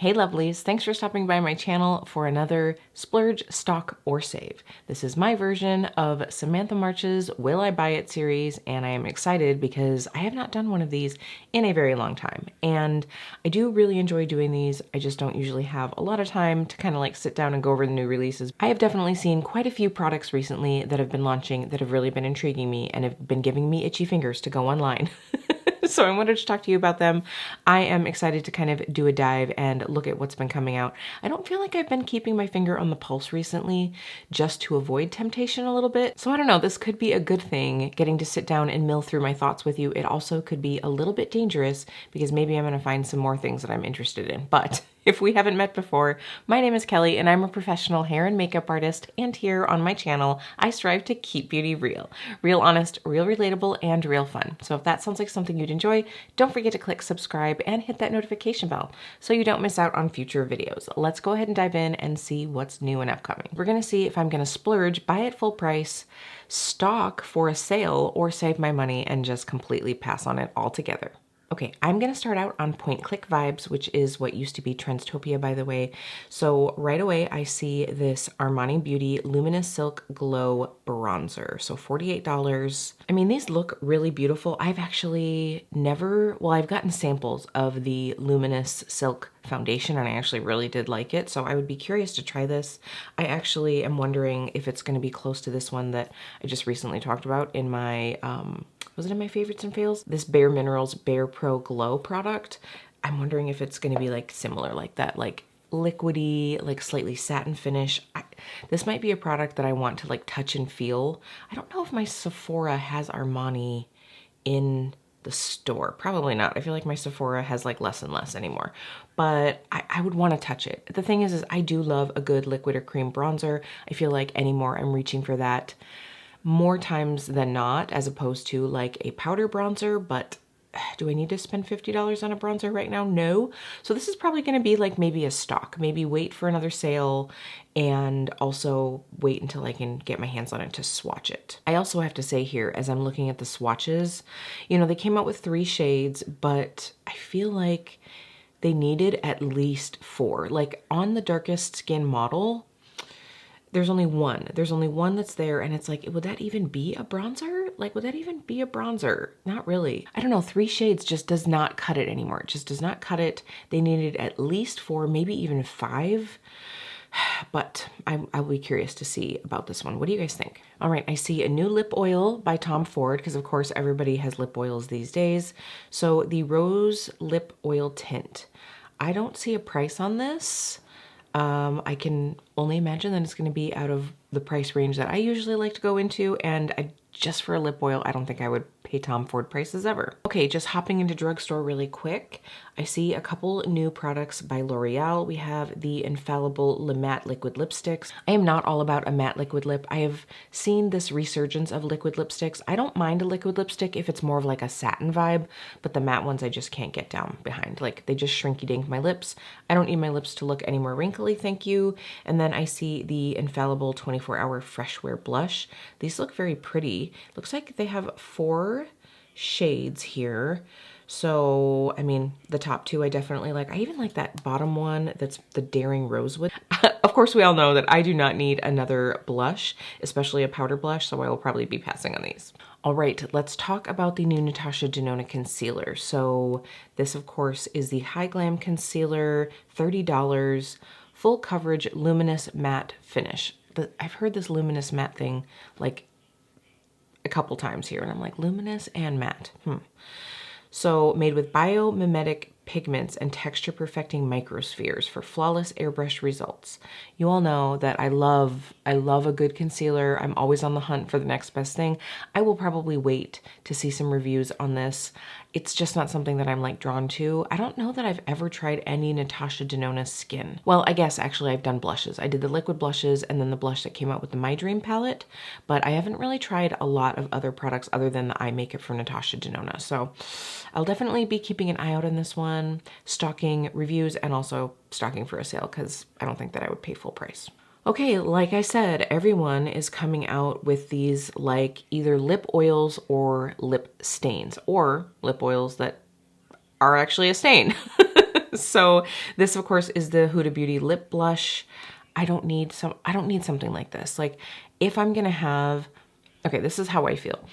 Hey lovelies, thanks for stopping by my channel for another Splurge, Stalk, or Save. This is my version of Samantha March's Will I Buy It series, and I am excited because I have not done one of these in a very long time. And I do really enjoy doing these, I just don't usually have a lot of time to kind of like sit down and go over the new releases. I have definitely seen quite a few products recently that have been launching that have really been intriguing me and have been giving me itchy fingers to go online. So I wanted to talk to you about them. I am excited to kind of do a dive and look at what's been coming out. I don't feel like I've been keeping my finger on the pulse recently just to avoid temptation a little bit. So I don't know, this could be a good thing, getting to sit down and mill through my thoughts with you. It also could be a little bit dangerous because maybe I'm gonna find some more things that I'm interested in. But if we haven't met before, my name is Kelly and I'm a professional hair and makeup artist, and here on my channel, I strive to keep beauty real. Real honest, real relatable, and real fun. So if that sounds like something you'd enjoy, don't forget to click subscribe and hit that notification bell so you don't miss out on future videos. Let's go ahead and dive in and see what's new and upcoming. We're gonna see if I'm gonna splurge, buy at full price, stock for a sale, or save my money and just completely pass on it altogether. Okay, I'm gonna start out on Point Click Vibes, which is what used to be Trendstopia, by the way. So right away, I see this Armani Beauty Luminous Silk Glow Bronzer. So $48. I mean, these look really beautiful. I've actually never, well, I've gotten samples of the Luminous Silk foundation and I actually really did like it. So I would be curious to try this. I actually am wondering if it's gonna be close to this one that I just recently talked about in my, was it in my favorites and fails? This Bare Minerals Bare Pro Glow product. I'm wondering if it's gonna be like similar like that, like liquidy, like slightly satin finish. This might be a product that I want to like touch and feel. I don't know if my Sephora has Armani in the store. Probably not. I feel like my Sephora has like less and less anymore, but I would want to touch it. The thing is I do love a good liquid or cream bronzer. I feel like anymore I'm reaching for that more times than not, as opposed to like a powder bronzer, but do I need to spend $50 on a bronzer right now? No. So this is probably going to be like maybe a stock, maybe wait for another sale and also wait until I can get my hands on it to swatch it. I also have to say here, as I'm looking at the swatches, you know, they came out with 3 shades, but I feel like they needed at least 4. Like on the darkest skin model, there's only one. There's only one that's there, and it's like, would that even be a bronzer? Like, would that even be a bronzer? Not really. I don't know, 3 shades just does not cut it anymore. It just does not cut it. They needed at least 4, maybe even 5. But I'll be curious to see about this one. What do you guys think? All right, I see a new lip oil by Tom Ford, because of course everybody has lip oils these days. So the Rose Lip Oil Tint. I don't see a price on this. I can only imagine that it's going to be out of the price range that I usually like to go into, and just for a lip oil, I don't think I would pay Tom Ford prices ever. Okay, just hopping into drugstore really quick. I see a couple new products by L'Oreal. We have the Infallible Le Matte Liquid Lipsticks. I am not all about a matte liquid lip. I have seen this resurgence of liquid lipsticks. I don't mind a liquid lipstick if it's more of like a satin vibe, but the matte ones I just can't get down behind. Like they just shrinky dink my lips. I don't need my lips to look any more wrinkly, thank you. And then I see the Infallible 24-Hour Fresh Wear Blush. These look very pretty. Looks like they have 4 shades here. So, I mean, the top 2 I definitely like. I even like that bottom one that's the Daring Rosewood. Of course, we all know that I do not need another blush, especially a powder blush, so I will probably be passing on these. All right, let's talk about the new Natasha Denona concealer. So this, of course, is the High Glam Concealer, $30, full coverage luminous matte finish. I've heard this luminous matte thing like a couple times here, and I'm like, luminous and matte. So made with biomimetic pigments and texture perfecting microspheres for flawless airbrush results. You all know that I love a good concealer. I'm always on the hunt for the next best thing. I will probably wait to see some reviews on this. It's just not something that I'm like drawn to. I don't know that I've ever tried any Natasha Denona skin. Well, I guess actually I've done blushes. I did the liquid blushes and then the blush that came out with the My Dream palette, but I haven't really tried a lot of other products other than the eye makeup from Natasha Denona. So I'll definitely be keeping an eye out on this one, stalking reviews and also stalking for a sale because I don't think that I would pay full price. Okay, like I said, everyone is coming out with these like either lip oils or lip stains, or lip oils that are actually a stain. So this of course is the Huda Beauty lip blush. I don't need something like this. Like if I'm gonna have, okay, this is how I feel.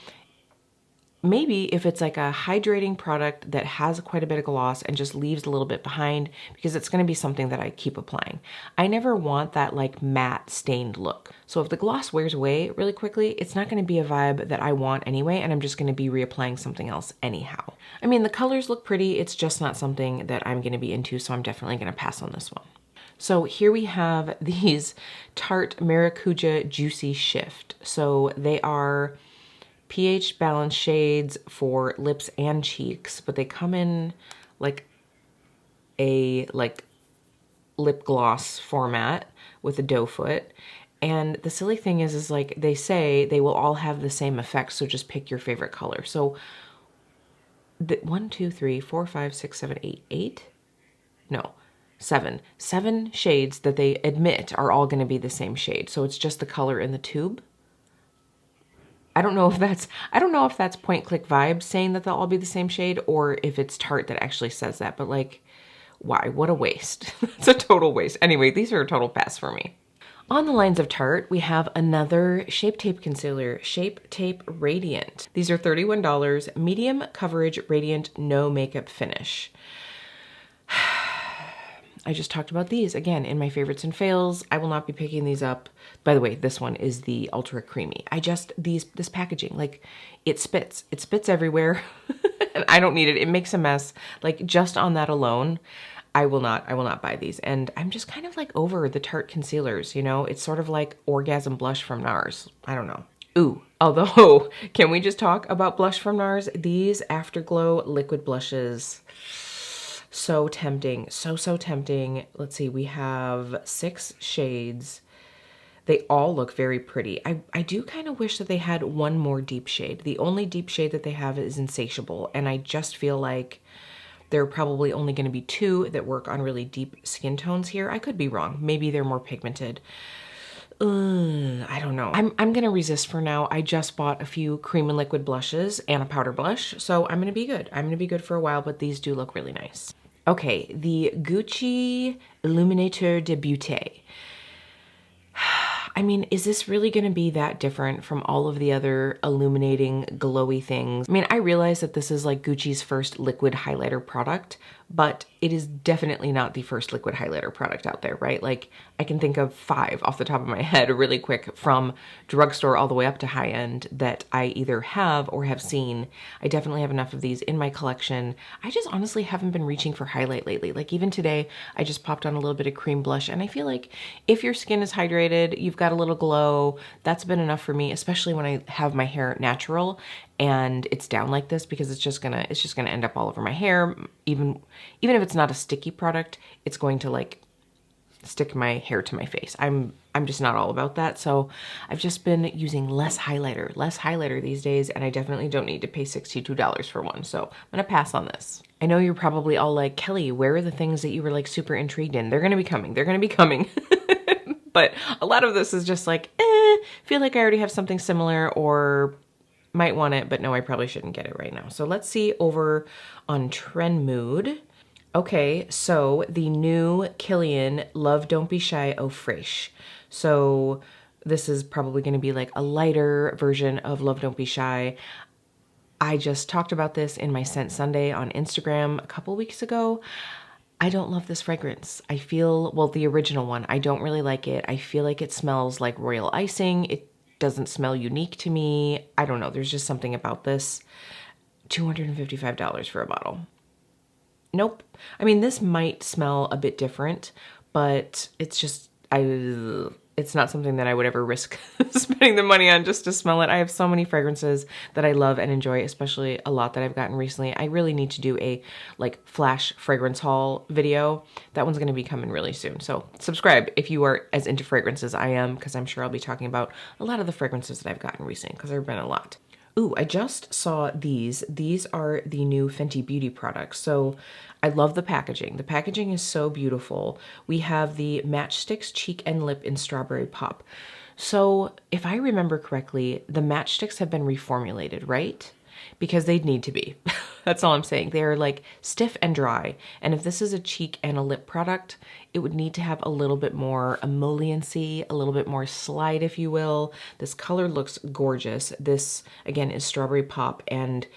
Maybe if it's like a hydrating product that has quite a bit of gloss and just leaves a little bit behind, because it's going to be something that I keep applying. I never want that like matte stained look. So if the gloss wears away really quickly, it's not going to be a vibe that I want anyway, and I'm just going to be reapplying something else anyhow. I mean, the colors look pretty, it's just not something that I'm going to be into, so I'm definitely going to pass on this one. So here we have these Tarte Maracuja Juicy Shift. So they are pH balance shades for lips and cheeks, but they come in like a lip gloss format with a doe foot. And the silly thing is like they say they will all have the same effect, so just pick your favorite color. So the 1, 2, 3, 4, 5, 6, 7, 8, 8? No, 7. 7 shades that they admit are all going to be the same shade. So it's just the color in the tube. I don't know if that's point click vibes saying that they'll all be the same shade, or if it's Tarte that actually says that, but like, why? What a waste. It's a total waste. Anyway, these are a total pass for me. On the lines of Tarte, we have another Shape Tape Concealer, Shape Tape Radiant. These are $31, medium coverage, radiant, no makeup finish. I just talked about these again in my favorites and fails. I will not be picking these up. By the way, this one is the ultra creamy. This packaging, like it spits everywhere and I don't need it. It makes a mess. Like just on that alone, I will not buy these. And I'm just kind of like over the Tarte concealers, you know, it's sort of like Orgasm Blush from Nars. I don't know. Ooh, although, can we just talk about blush from Nars? These Afterglow liquid blushes, so tempting, so tempting. Let's see, we have 6 shades. They all look very pretty. I do kind of wish that they had one more deep shade. The only deep shade that they have is Insatiable, and I just feel like there are probably only going to be 2 that work on really deep skin tones here. I could be wrong. Maybe they're more pigmented. I don't know. I'm gonna resist for now. I just bought a few cream and liquid blushes and a powder blush, so I'm gonna be good. I'm gonna be good for a while, but these do look really nice. Okay, the Gucci Illuminateur de Beauté. I mean, is this really going to be that different from all of the other illuminating, glowy things? I mean, I realize that this is like Gucci's first liquid highlighter product, but it is definitely not the first liquid highlighter product out there, right? Like, I can think of 5 off the top of my head really quick, from drugstore all the way up to high end, that I either have or have seen. I definitely have enough of these in my collection. I just honestly haven't been reaching for highlight lately. Like even today, I just popped on a little bit of cream blush, and I feel like if your skin is hydrated, you've got a little glow, that's been enough for me, especially when I have my hair natural and it's down like this, because it's just gonna end up all over my hair. Even if it's not a sticky product, it's going to like stick my hair to my face. I'm just not all about that. So I've just been using less highlighter these days, and I definitely don't need to pay $62 for one. So I'm gonna pass on this. I know you're probably all like, Kelly, where are the things that you were like super intrigued in? They're gonna be coming. They're gonna be coming. But a lot of this is just like, feel like I already have something similar, or might want it, but no, I probably shouldn't get it right now. So let's see over on Trend Mood. Okay, so the new Kilian Love Don't Be Shy Eau Fraiche. So this is probably going to be like a lighter version of Love Don't Be Shy. I just talked about this in my Scent Sunday on Instagram a couple weeks ago. I don't love this fragrance. I feel, well, the original one, I don't really like it. I feel like it smells like royal icing. It doesn't smell unique to me. I don't know. There's just something about this. $255 for a bottle. Nope. I mean, this might smell a bit different, but it's just, it's not something that I would ever risk spending the money on just to smell it. I have so many fragrances that I love and enjoy, especially a lot that I've gotten recently. I really need to do a like flash fragrance haul video. That one's going to be coming really soon. So subscribe if you are as into fragrance as I am, because I'm sure I'll be talking about a lot of the fragrances that I've gotten recently, because there have been a lot. Ooh, I just saw these. These are the new Fenty Beauty products. So I love the packaging. The packaging is so beautiful. We have the Matchsticks Cheek and Lip in Strawberry Pop. So if I remember correctly, the matchsticks have been reformulated, right? Because they'd need to be. That's all I'm saying. They're like stiff and dry. And if this is a cheek and a lip product, it would need to have a little bit more emolliency, a little bit more slide, if you will. This color looks gorgeous. This, again, is Strawberry Pop, and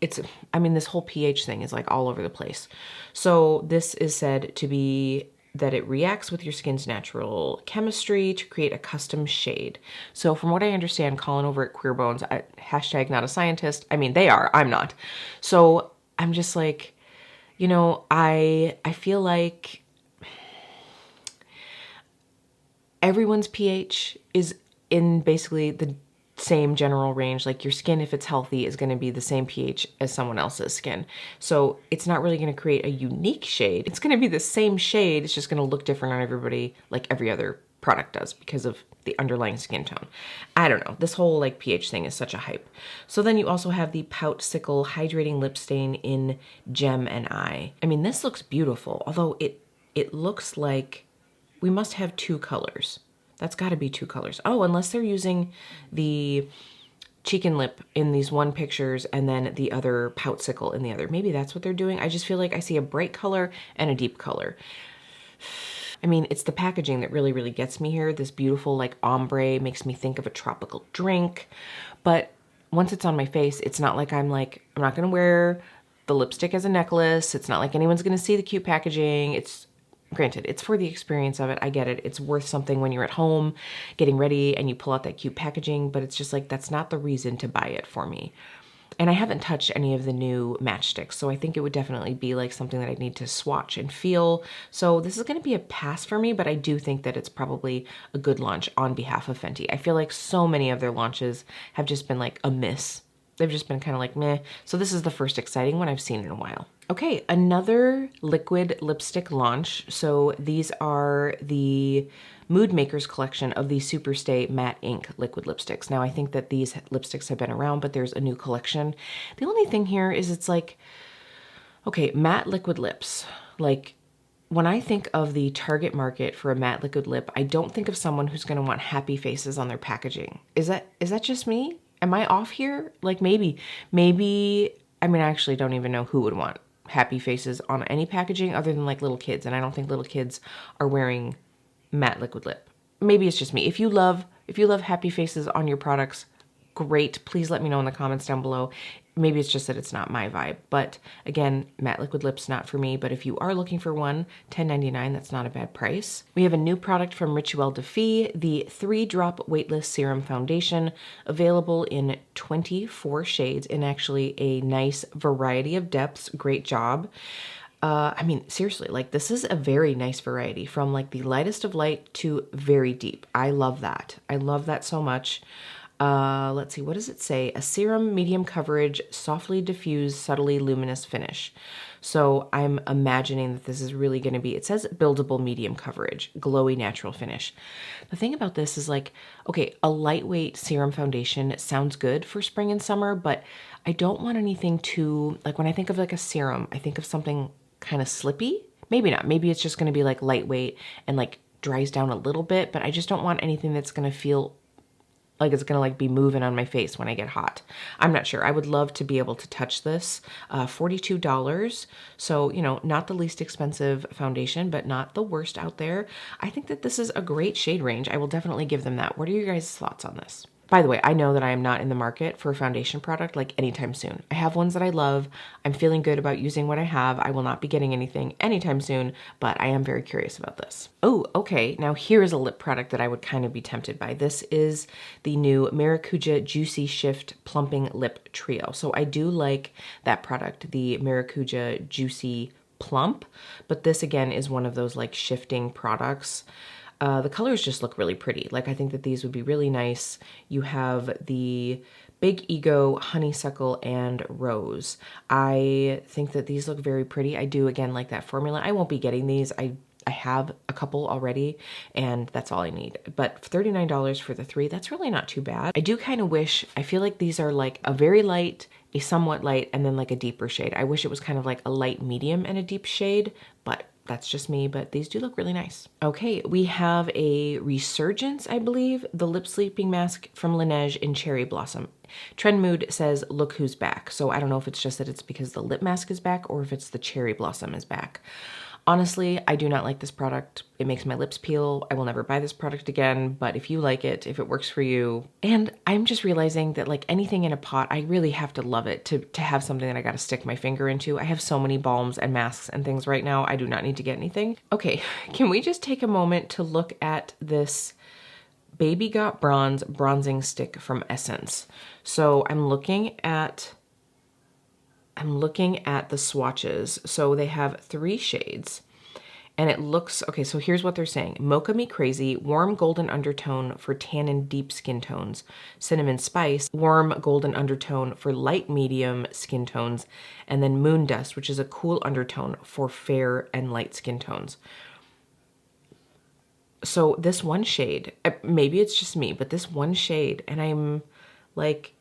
it's, I mean, this whole pH thing is like all over the place. So this is said to be that it reacts with your skin's natural chemistry to create a custom shade. So from what I understand, Colin over at Queer Bones, hashtag not a scientist. I mean, they are, I'm not. So I'm just like, you know, I feel like everyone's pH is in basically the same general range. Like your skin, if it's healthy, is going to be the same pH as someone else's skin. So it's not really going to create a unique shade. It's going to be the same shade. It's just going to look different on everybody, like every other product does, because of the underlying skin tone. I don't know. This whole like pH thing is such a hype. So then you also have the Pout Sickle Hydrating Lip Stain in Gem and Eye. I mean, this looks beautiful, although it looks like we must have two colors. That's got to be two colors. Oh, unless they're using the cheek and lip in these one pictures and then the other Pout Sickle in the other. Maybe that's what they're doing. I just feel like I see a bright color and a deep color. I mean, it's the packaging that really, really gets me here. This beautiful like ombre makes me think of a tropical drink. But once it's on my face, it's not like I'm not going to wear the lipstick as a necklace. It's not like anyone's going to see the cute packaging. Granted, it's for the experience of it. I get it. It's worth something when you're at home getting ready and you pull out that cute packaging, but it's just like, that's not the reason to buy it for me. And I haven't touched any of the new matchsticks, so I think it would definitely be like something that I need to swatch and feel. So this is going to be a pass for me, but I do think that it's probably a good launch on behalf of Fenty. I feel like so many of their launches have just been like a miss. They've just been kind of like meh. So this is the first exciting one I've seen in a while. Okay, another liquid lipstick launch. So these are the Mood Makers collection of the Superstay Matte Ink liquid lipsticks. Now I think that these lipsticks have been around, but there's a new collection. The only thing here is it's like, okay, matte liquid lips. Like when I think of the target market for a matte liquid lip, I don't think of someone who's gonna want happy faces on their packaging. Is that just me? Am I off here? Like maybe, I mean, I actually don't even know who would want happy faces on any packaging other than like little kids. And I don't think little kids are wearing matte liquid lip. Maybe it's just me. If you love happy faces on your products, great. Please let me know in the comments down below. Maybe it's just that it's not my vibe. But again, matte liquid lips, not for me. But if you are looking for one, $10.99, that's not a bad price. We have a new product from Rituel de Fille, the 3-drop weightless serum foundation, available in 24 shades in actually a nice variety of depths. Great job. I mean, seriously, like this is a very nice variety from like the lightest of light to very deep. I love that. I love that so much. Let's see, what does it say? A serum, medium coverage, softly diffused, subtly luminous finish. So I'm imagining that this is really going to be, it says buildable medium coverage, glowy natural finish. The thing about this is like, okay, a lightweight serum foundation sounds good for spring and summer, but I don't want anything too, like when I think of like a serum, I think of something kind of slippy. Maybe not. Maybe it's just going to be like lightweight and like dries down a little bit, but I just don't want anything that's going to feel like it's gonna like be moving on my face when I get hot. I'm not sure. I would love to be able to touch this. $42. So, you know, not the least expensive foundation, but not the worst out there. I think that this is a great shade range. I will definitely give them that. What are your guys' thoughts on this? By the way, I know that I am not in the market for a foundation product like anytime soon. I have ones that I love. I'm feeling good about using what I have. I will not be getting anything anytime soon, but I am very curious about this. Oh, okay. Now here is a lip product that I would kind of be tempted by. This is the new Maracuja Juicy Shift Plumping Lip Trio. So I do like that product, the Maracuja Juicy Plump, but this again is one of those like shifting products. The colors just look really pretty. Like I think that these would be really nice. You have the Big Ego, Honeysuckle, and Rose. I think that these look very pretty. I do, again, like that formula. I won't be getting these. I have a couple already, and that's all I need. But $39 for the 3, that's really not too bad. I do kind of wish, I feel like these are like a very light, a somewhat light, and then like a deeper shade. I wish it was kind of like a light medium and a deep shade, but that's just me, but these do look really nice. Okay, we have a Resurgence, I believe, the lip sleeping mask from Laneige in Cherry Blossom. Trend Mood says, look who's back. So I don't know if it's just that it's because the lip mask is back or if it's the cherry blossom is back. Honestly, I do not like this product. It makes my lips peel. I will never buy this product again, but if you like it, if it works for you. And I'm just realizing that like anything in a pot, I really have to love it to have something that I got to stick my finger into. I have so many balms and masks and things right now. I do not need to get anything. Okay, can we just take a moment to look at this Baby Got Bronze bronzing stick from Essence? So I'm looking at the swatches. So they have 3 shades and it looks, okay, so here's what they're saying. Mocha Me Crazy, warm golden undertone for tan and deep skin tones. Cinnamon Spice, warm golden undertone for light medium skin tones. And then Moon Dust, which is a cool undertone for fair and light skin tones. So this one shade, maybe it's just me, but this one shade, and I'm like,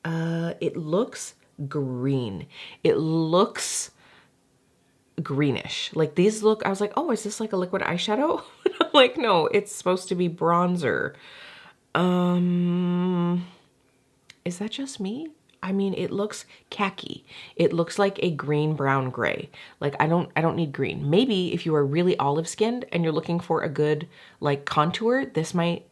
it looks green. It looks greenish. Like these look, I was like, oh, is this like a liquid eyeshadow? I'm like, no, it's supposed to be bronzer. Is that just me? I mean, it looks khaki. It looks like a green, brown, gray. Like I don't need green. Maybe if you are really olive skinned and you're looking for a good like contour, this might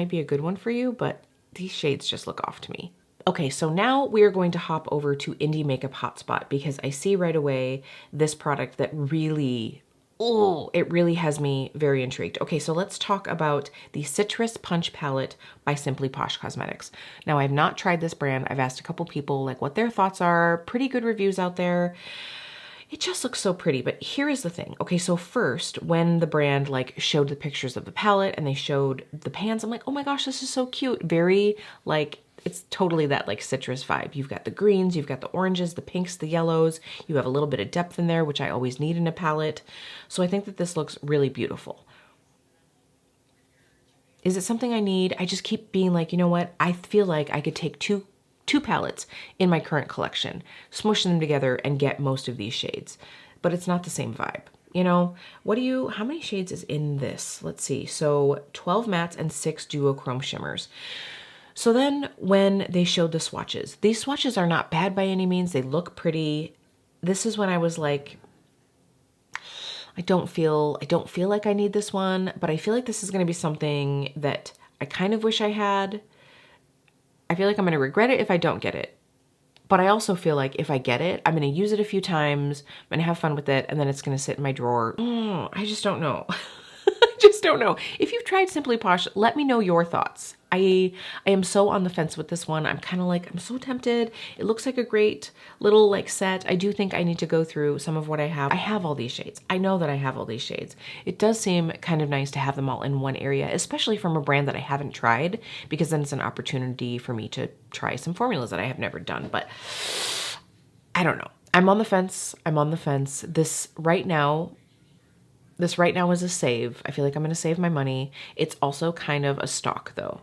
be a good one for you, but these shades just look off to me. Okay, so now we are going to hop over to Indie Makeup Hotspot because I see right away this product that really, oh, it really has me very intrigued. Okay, so let's talk about the Citrus Punch Palette by Simply Posh Cosmetics. Now, I've not tried this brand. I've asked a couple people like what their thoughts are. Pretty good reviews out there. It just looks so pretty, but here is the thing. Okay, so first, when the brand like showed the pictures of the palette and they showed the pans, I'm like, oh my gosh, this is so cute. Very like, it's totally that like citrus vibe. You've got the greens, you've got the oranges, the pinks, the yellows. You have a little bit of depth in there, which I always need in a palette. So I think that this looks really beautiful. Is it something I need? I just keep being like, you know what? I feel like I could take two palettes in my current collection, smush them together and get most of these shades, but it's not the same vibe. You know, how many shades is in this? Let's see. So 12 mattes and 6 duochrome shimmers. So then when they showed the swatches, these swatches are not bad by any means. They look pretty. This is when I was like, I don't feel like I need this one, but I feel like this is going to be something that I kind of wish I had. I feel like I'm going to regret it if I don't get it. But I also feel like if I get it, I'm going to use it a few times, I'm going to have fun with it, and then it's going to sit in my drawer. I just don't know. I just don't know. If you've tried Simply Posh, let me know your thoughts. I am so on the fence with this one. I'm kind of like, I'm so tempted. It looks like a great little like set. I do think I need to go through some of what I have. I have all these shades. I know that I have all these shades. It does seem kind of nice to have them all in one area, especially from a brand that I haven't tried, because then it's an opportunity for me to try some formulas that I have never done. But I don't know. I'm on the fence. I'm on the fence. This right now is a save. I feel like I'm going to save my money. It's also kind of a stock though.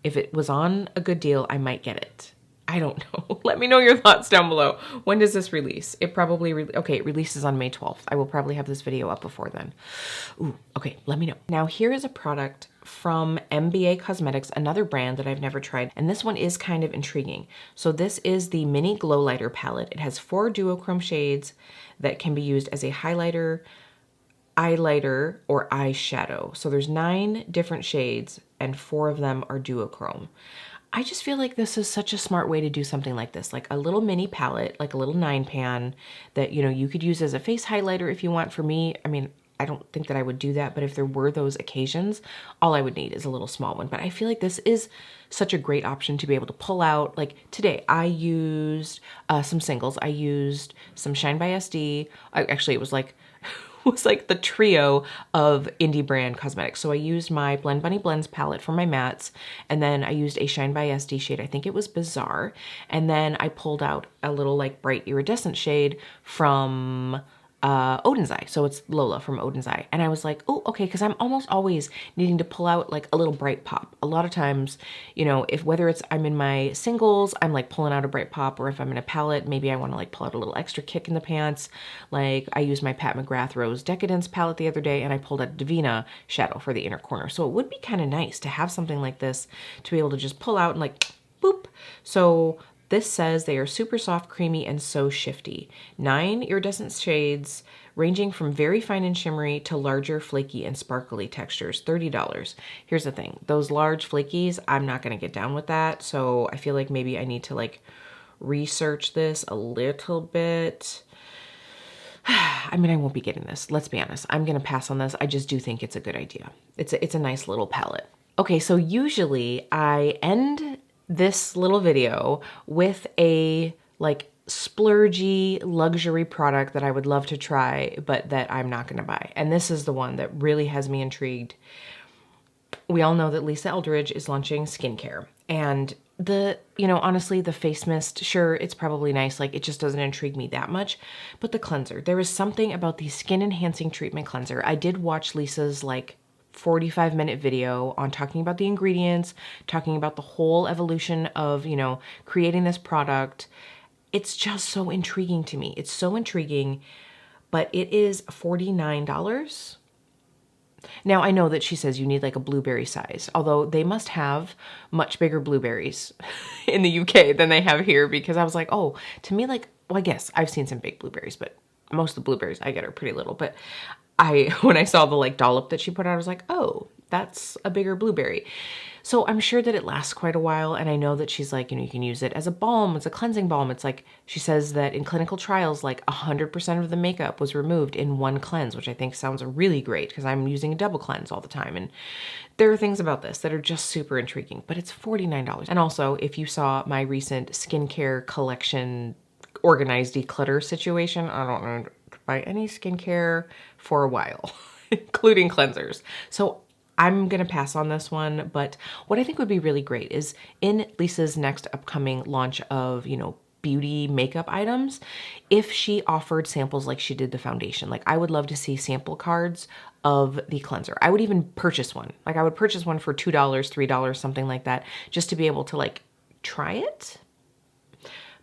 If it was on a good deal, I might get it. I don't know. Let me know your thoughts down below. When does this release? It probably, okay, it releases on May 12th. I will probably have this video up before then. Ooh, okay, let me know. Now here is a product from MBA Cosmetics, another brand that I've never tried, and this one is kind of intriguing. So this is the Mini Glow Lighter palette. It has 4 duochrome shades that can be used as a highlighter, eyeliner, or eyeshadow. So there's 9 different shades and 4 of them are duochrome. I just feel like this is such a smart way to do something like this, like a little mini palette, like a little 9-pan that, you know, you could use as a face highlighter if you want. For me, I mean, I don't think that I would do that, but if there were those occasions, all I would need is a little small one. But I feel like this is such a great option to be able to pull out. Like today, I used some singles. I used some Shine by SD. Actually, it was like the trio of indie brand cosmetics. So I used my Blend Bunny Blends palette for my mattes, and then I used a Shine by SD shade. I think it was Bizarre. And then I pulled out a little like bright iridescent shade from Odin's Eye. So it's Lola from Odin's Eye. And I was like, oh, okay, because I'm almost always needing to pull out like a little bright pop. A lot of times, you know, whether it's I'm in my singles, I'm like pulling out a bright pop, or if I'm in a palette, maybe I want to like pull out a little extra kick in the pants. Like I used my Pat McGrath Rose Decadence palette the other day, and I pulled out Divina shadow for the inner corner. So it would be kind of nice to have something like this to be able to just pull out and like, boop, So this says they are super soft, creamy, and so shifty. 9 iridescent shades ranging from very fine and shimmery to larger, flaky, and sparkly textures. $30. Here's the thing. Those large flakies, I'm not going to get down with that. So I feel like maybe I need to like research this a little bit. I mean, I won't be getting this. Let's be honest. I'm going to pass on this. I just do think it's a good idea. It's a nice little palette. Okay, so usually I end this little video with a like splurgy luxury product that I would love to try, but that I'm not gonna buy. And this is the one that really has me intrigued. We all know that Lisa Eldridge is launching skincare, and honestly, the face mist, sure, it's probably nice. Like, it just doesn't intrigue me that much. But the cleanser, there is something about the skin enhancing treatment cleanser. I did watch Lisa's like 45-minute video on talking about the ingredients, talking about the whole evolution of, creating this product. It's just so intriguing to me. It's so intriguing, but it is $49. Now, I know that she says you need like a blueberry size, although they must have much bigger blueberries in the UK than they have here, because I was like, oh, to me, like, well, I guess I've seen some big blueberries, but most of the blueberries I get are pretty little. But when I saw the like dollop that she put out, I was like, oh, that's a bigger blueberry. So I'm sure that it lasts quite a while. And I know that she's like, you can use it as a balm. It's a cleansing balm. It's like, she says that in clinical trials, like 100% of the makeup was removed in one cleanse, which I think sounds really great because I'm using a double cleanse all the time. And there are things about this that are just super intriguing, but it's $49. And also, if you saw my recent skincare collection organized declutter situation, I don't know to buy any skincare for a while, including cleansers. So I'm going to pass on this one, but what I think would be really great is in Lisa's next upcoming launch of, beauty makeup items, if she offered samples like she did the foundation. Like, I would love to see sample cards of the cleanser. I would even purchase one. Like, I would purchase one for $2, $3, something like that, just to be able to like try it.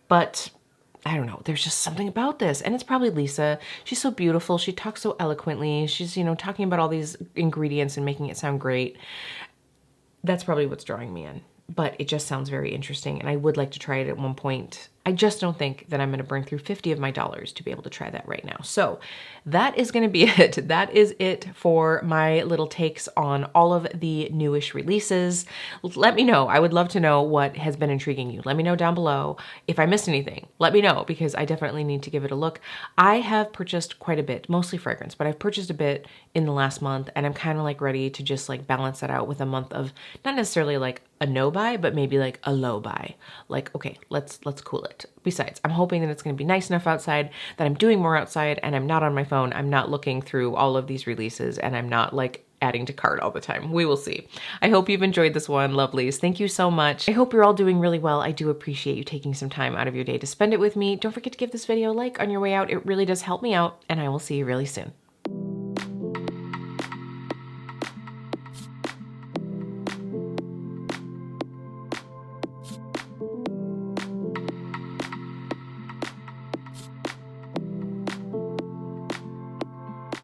But I don't know, there's just something about this. And it's probably Lisa. She's so beautiful. She talks so eloquently. She's, talking about all these ingredients and making it sound great. That's probably what's drawing me in. But it just sounds very interesting, and I would like to try it at one point. I just don't think that I'm going to burn through 50 of my dollars to be able to try that right now. So that is going to be it. That is it for my little takes on all of the newish releases. Let me know. I would love to know what has been intriguing you. Let me know down below. If I missed anything, let me know, because I definitely need to give it a look. I have purchased quite a bit, mostly fragrance, but I've purchased a bit in the last month, and I'm kind of like ready to just like balance that out with a month of not necessarily like a no buy, but maybe like a low buy. Like, okay, let's cool it. Besides, I'm hoping that it's going to be nice enough outside that I'm doing more outside and I'm not on my phone. I'm not looking through all of these releases, and I'm not like adding to cart all the time. We will see. I hope you've enjoyed this one, lovelies. Thank you so much. I hope you're all doing really well. I do appreciate you taking some time out of your day to spend it with me. Don't forget to give this video a like on your way out. It really does help me out, and I will see you really soon.